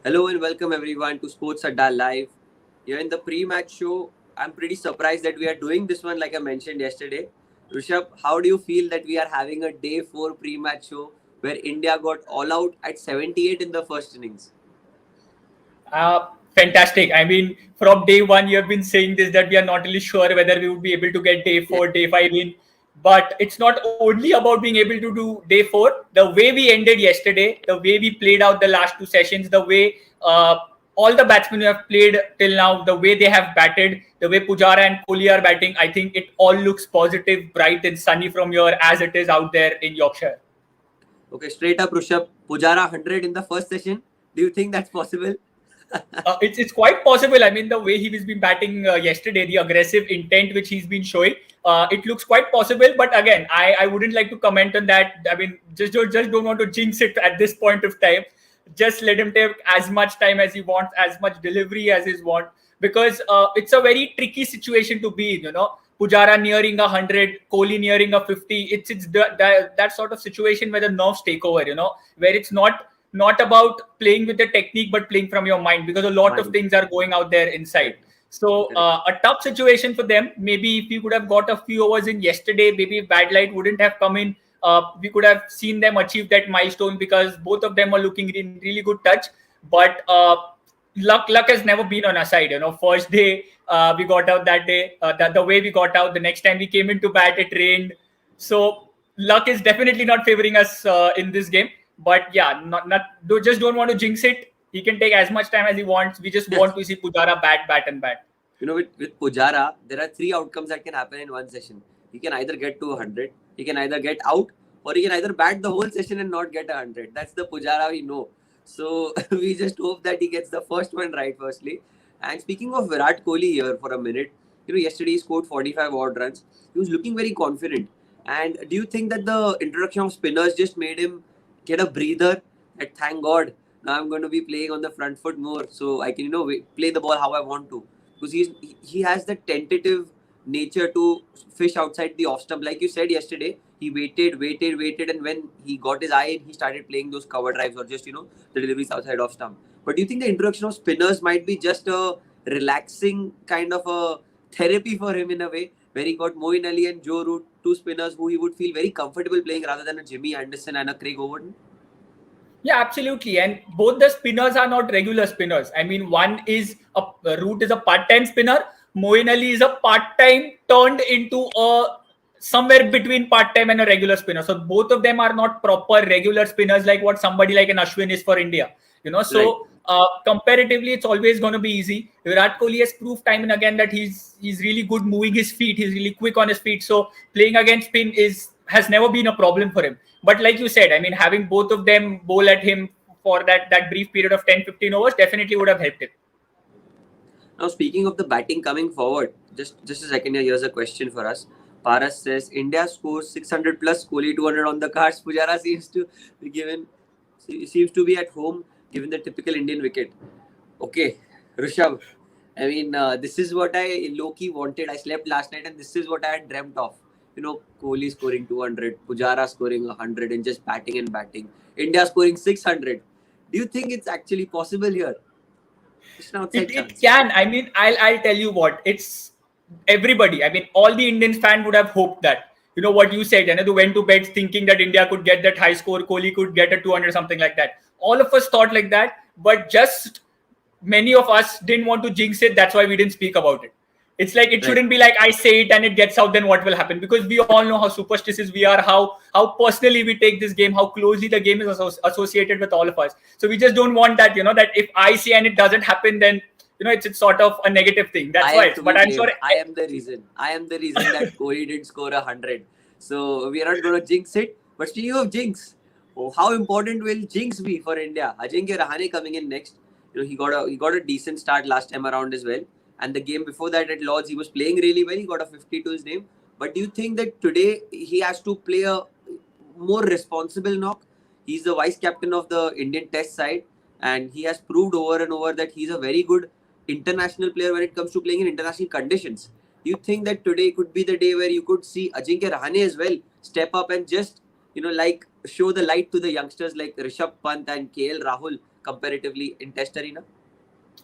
Hello and welcome everyone to Sports Adda Live. Here in the pre-match show, I'm pretty surprised that we are doing this one like I mentioned yesterday. Rishabh, how do you feel that we are having a day 4 pre-match show where India got all out at 78 in the first innings? Fantastic. I mean, from day one, you have been saying this that we are not really sure whether we would be able to get day Yeah. 4, day 5 in. But it's not only about being able to do day 4. The way we ended yesterday, the way we played out the last two sessions, the way all the batsmen who have played till now, the way they have batted, the way Pujara and Kohli are batting, I think it all looks positive, bright, and sunny from here as it is out there in Yorkshire. Okay, straight up, Rishabh. Pujara 100 in the first session. Do you think that's possible? It's quite possible. I mean, the way he was been batting yesterday, the aggressive intent which he's been showing, it looks quite possible. But again, I wouldn't like to comment on that. I mean, just don't want to jinx it at this point of time. Just let him take as much time as he wants, as much delivery as he wants, because it's a very tricky situation to be in. Pujara nearing 100, Kohli nearing a 50. It's that sort of situation where the nerves take over. Where it's not about playing with the technique but playing from your mind, because a lot of things are going out there inside. So a tough situation for them. Maybe if we could have got a few overs in yesterday, maybe bad light wouldn't have come in. We could have seen them achieve that milestone, because both of them are looking in really good touch. But luck has never been on our side. First day we got out that day, the way we got out. The next time we came into bat, it rained. So luck is definitely not favoring us in this game. But yeah, just don't want to jinx it. He can take as much time as he wants. We just want to see Pujara bat and bat. With Pujara, there are three outcomes that can happen in one session. He can either get to 100, he can either get out, or he can either bat the whole session and not get 100. That's the Pujara we know. So we just hope that he gets the first one right, firstly. And speaking of Virat Kohli here for a minute, yesterday he scored 45 odd runs. He was looking very confident. And do you think that the introduction of spinners just made him get a breather? That thank God, now I'm going to be playing on the front foot more, so I can play the ball how I want to, because he has the tentative nature to fish outside the off stump. Like you said yesterday, he waited, and when he got his eye in, he started playing those cover drives or just the deliveries outside off stump. But do you think the introduction of spinners might be just a relaxing kind of a therapy for him in a way, where he got Moeen Ali and Joe Root, two spinners who he would feel very comfortable playing rather than a Jimmy Anderson and a Craig Overton? Yeah, absolutely. And both the spinners are not regular spinners. I mean, one is Root is a part-time spinner. Moeen Ali is a part-time turned into a somewhere between part-time and a regular spinner. So both of them are not proper regular spinners like what somebody like an Ashwin is for India. So Right. comparatively, it's always going to be easy. Virat Kohli has proved time and again that he's really good moving his feet. He's really quick on his feet. So playing against spin has never been a problem for him. But like you said, I mean, having both of them bowl at him for that brief period of 10-15 overs definitely would have helped him. Now, speaking of the batting coming forward, just a second here. Here's a question for us. Paras says India scores 600 plus, Kohli 200 on the cards. Pujara seems to be at home given the typical Indian wicket. Okay, Rishabh. I mean, this is what I low-key wanted. I slept last night and this is what I had dreamt of. Kohli scoring 200, Pujara scoring 100 and just batting and batting. India scoring 600. Do you think it's actually possible here? It can. I mean, I'll tell you what. It's everybody. I mean, all the Indian fans would have hoped that. You know what you said, and they went to bed thinking that India could get that high score, Kohli could get a 200, something like that. All of us thought like that, but just many of us didn't want to jinx it. That's why we didn't speak about it. It's like it shouldn't be like I say it and it gets out, then what will happen? Because we all know how superstitious we are, how personally we take this game, how closely the game is associated with all of us. So we just don't want that, that if I say and it doesn't happen, then it's sort of a negative thing. That's why. But I'm sure I am the reason. I am the reason that Kohli didn't score 100. So we are not going to jinx it. But speaking of jinx, how important will jinx be for India? Ajinkya Rahane coming in next. He got a decent start last time around as well. And the game before that at Lords, he was playing really well. He got a 50 to his name. But do you think that today he has to play a more responsible knock? He's the vice captain of the Indian Test side, and he has proved over and over that he's a very good international player when it comes to playing in international conditions. Do you think that today could be the day where you could see Ajinkya Rahane as well step up and just, like show the light to the youngsters like Rishabh Pant and KL Rahul comparatively in Test arena?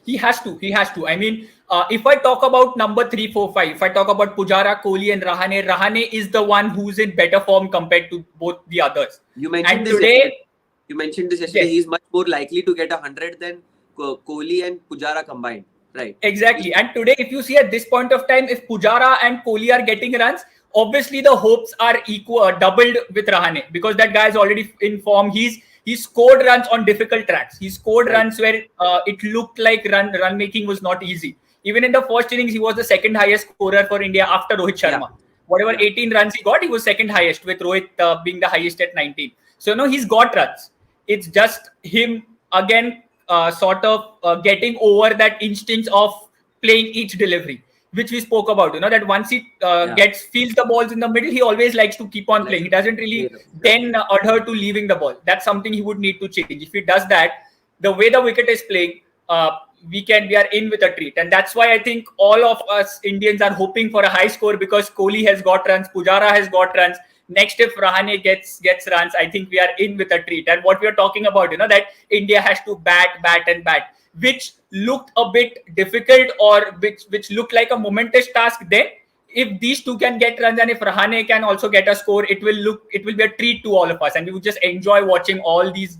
He has to. He has to. I mean, if I talk about number 3, 4, 5, if I talk about Pujara, Kohli, and Rahane is the one who's in better form compared to both the others. You mentioned And this today, yesterday. You mentioned this yesterday. yes, He's much more likely to get 100 than Kohli and Pujara combined, right? exactly. And today, if you see at this point of time, if Pujara and Kohli are getting runs, obviously the hopes are equal, doubled with Rahane, because that guy is already in form. He scored runs on difficult tracks. He scored Right. runs where it looked like run making was not easy. Even in the first innings, he was the second highest scorer for India after Rohit Sharma. Yeah. Whatever Yeah. 18 runs he got, he was second highest, with Rohit being the highest at 19. So no, he's got runs. It's just him again, sort of getting over that instinct of playing each delivery, which we spoke about. That once he feels the balls in the middle, he always likes to keep on playing. He doesn't really then adhere to leaving the ball. That's something he would need to change. If he does that, the way the wicket is playing, we are in with a treat. And that's why I think all of us Indians are hoping for a high score, because Kohli has got runs, Pujara has got runs. Next, if Rahane gets runs, I think we are in with a treat. And what we are talking about, that India has to bat, which looked a bit difficult, or which looked like a momentous task then. If these two can get runs, and if Rahane can also get a score, it will be a treat to all of us, and we would just enjoy watching all these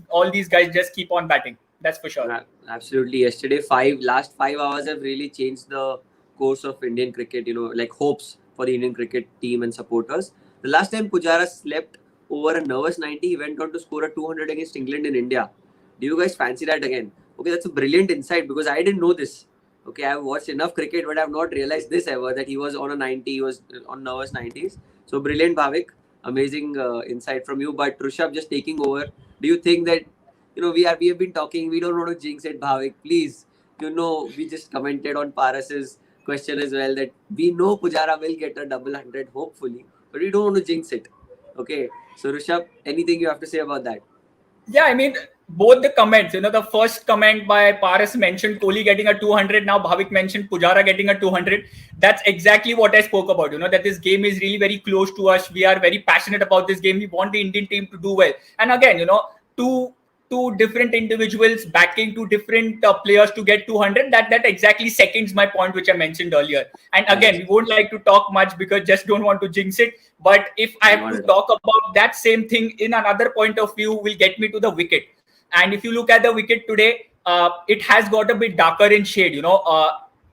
guys just keep on batting. That's for sure. Absolutely. Yesterday, last 5 hours have really changed the course of Indian cricket. Like hopes for the Indian cricket team and supporters. The last time Pujara slept over a nervous 90, he went on to score a 200 against England in India. Do you guys fancy that again? Okay, that's a brilliant insight, because I didn't know this. Okay, I've watched enough cricket, but I've not realized this ever, that he was on a 90, he was on nervous 90s. So brilliant, Bhavik. Amazing insight from you. But Rishabh, just taking over, do you think that, we have been talking, we don't want to jinx it, Bhavik, please. We just commented on Paras's question as well, that we know Pujara will get a double 100, hopefully, but we don't want to jinx it. Okay, so Rishabh, anything you have to say about that? Yeah, I mean, both the comments, the first comment by Paras mentioned Kohli getting a 200. Now Bhavik mentioned Pujara getting a 200. That's exactly what I spoke about, that this game is really very close to us. We are very passionate about this game. We want the Indian team to do well. And again, two different individuals backing two different players to get 200, that exactly seconds my point which I mentioned earlier. And again, we won't like to talk much, because just don't want to jinx it. But if I have to talk about that same thing in another point of view, will get me to the wicket. And if you look at the wicket today, it has got a bit darker in shade.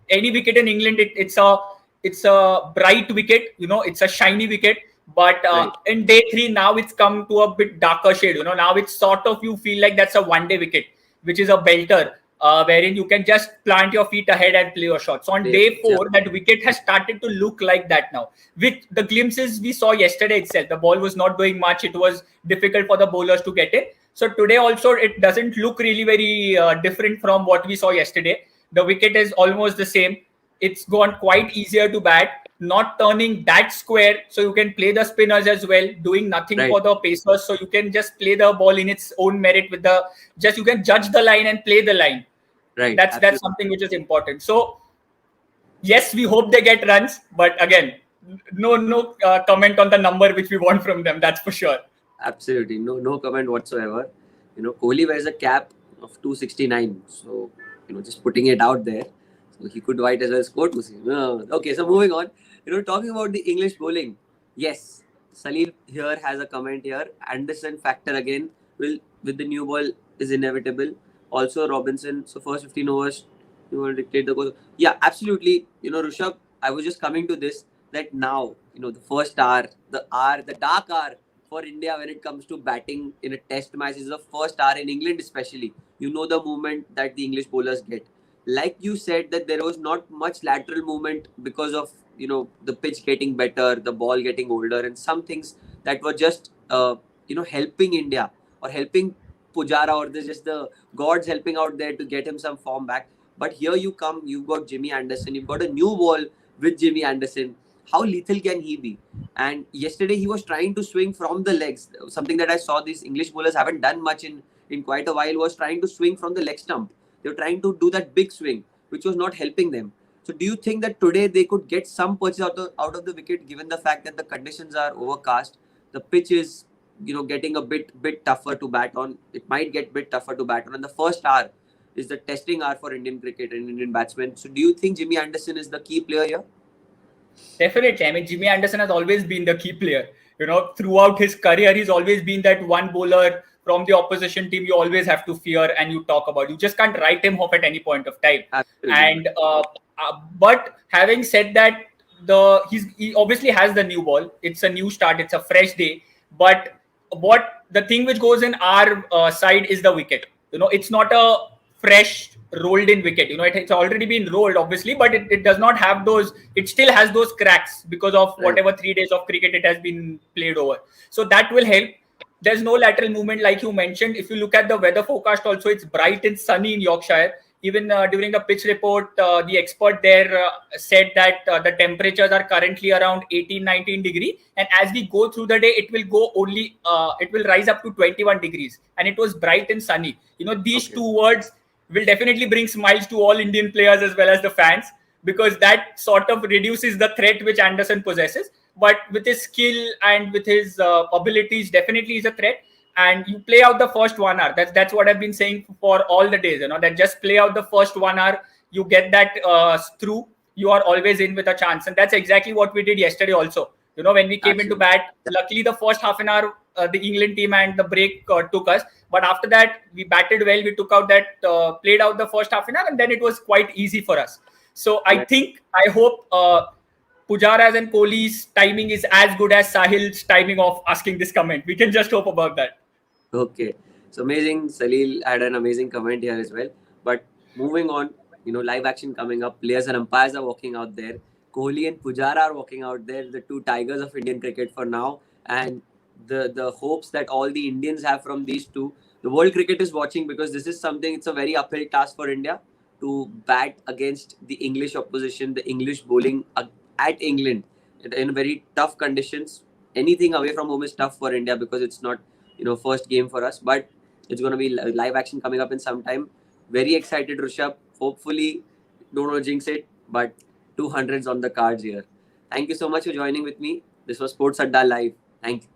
Any wicket in England, it's a bright wicket, it's a shiny wicket. But in day 3, now it's come to a bit darker shade. Now it's sort of, you feel like that's a one-day wicket, which is a belter, wherein you can just plant your feet ahead and play your shots. So on day 4, that wicket has started to look like that now. With the glimpses we saw yesterday itself, the ball was not doing much. It was difficult for the bowlers to get in. So today also, it doesn't look really very different from what we saw yesterday. The wicket is almost the same. It's gone quite easier to bat, not turning that square, so you can play the spinners as well, doing nothing for the pacers, so you can just play the ball in its own merit you can judge the line and play the line. Right. That's something which is important. So yes, we hope they get runs, but again, no comment on the number which we want from them. That's for sure. Absolutely, no comment whatsoever. Kohli wears a cap of 269, so just putting it out there. So he could might as well score 269. Okay, so moving on. Talking about the English bowling. Yes, Salil here has a comment here. Anderson factor again with the new ball is inevitable. Also Robinson. So first 15 overs, you want to dictate the goal. Yeah, absolutely. Rishabh, I was just coming to this, that now, the first hour, the dark hour for India when it comes to batting in a test match is the first hour in England especially. The movement that the English bowlers get. Like you said, that there was not much lateral movement because of, the pitch getting better, the ball getting older, and some things that were just, helping India or helping Pujara, or there's just the gods helping out there to get him some form back. But here you come, you've got Jimmy Anderson, you've got a new ball with Jimmy Anderson. How lethal can he be? And yesterday he was trying to swing from the legs. Something that I saw these English bowlers haven't done much in quite a while, was trying to swing from the leg stump. They were trying to do that big swing, which was not helping them. So do you think that today they could get some punches out of the wicket, given the fact that the conditions are overcast, the pitch is getting a bit tougher to bat on. It might get a bit tougher to bat on. And the first hour is the testing hour for Indian cricket and Indian batsmen. So do you think Jimmy Anderson is the key player here? Definitely. I mean, Jimmy Anderson has always been the key player. Throughout his career, he's always been that one bowler from the opposition team you always have to fear and you talk about. You just can't write him off at any point of time. Absolutely. And but having said that, he obviously has the new ball. It's a new start. It's a fresh day. But what the thing which goes in our side is the wicket. It's not a fresh rolled in wicket. It's already been rolled, obviously, but it does not have those. It still has those cracks because of whatever 3 days of cricket it has been played over. So that will help. There's no lateral movement like you mentioned. If you look at the weather forecast, also it's bright and sunny in Yorkshire. Even during the pitch report, the expert there said that the temperatures are currently around 18-19 degree, and as we go through the day, it will rise up to 21 degrees, and it was bright and sunny. These two words will definitely bring smiles to all Indian players as well as the fans, because that sort of reduces the threat which Anderson possesses. But with his skill and with his abilities, definitely is a threat. And you play out the first 1 hour. That's what I've been saying for all the days. That just play out the first 1 hour. You get that through. You are always in with a chance, and that's exactly what we did yesterday. Also, when we came into bat, luckily the first half an hour, the England team and the break took us. But after that, we batted well. We took out that, played out the first half an hour, and then it was quite easy for us. So I hope Pujara's and Kohli's timing is as good as Sahil's timing of asking this comment. We can just hope about that. Okay. So amazing. Salil had an amazing comment here as well. But moving on, live action coming up. Players and umpires are walking out there. Kohli and Pujara are walking out there. The two tigers of Indian cricket for now. And the hopes that all the Indians have from these two. The world cricket is watching, because this is something, it's a very uphill task for India to bat against the English opposition, the English bowling at England in very tough conditions. Anything away from home is tough for India because it's not first game for us, but it's going to be live action coming up in some time. Very excited, Rishabh. Hopefully, don't want to jinx it, but 200s on the cards here. Thank you so much for joining with me. This was Sports Adda Live. Thank you.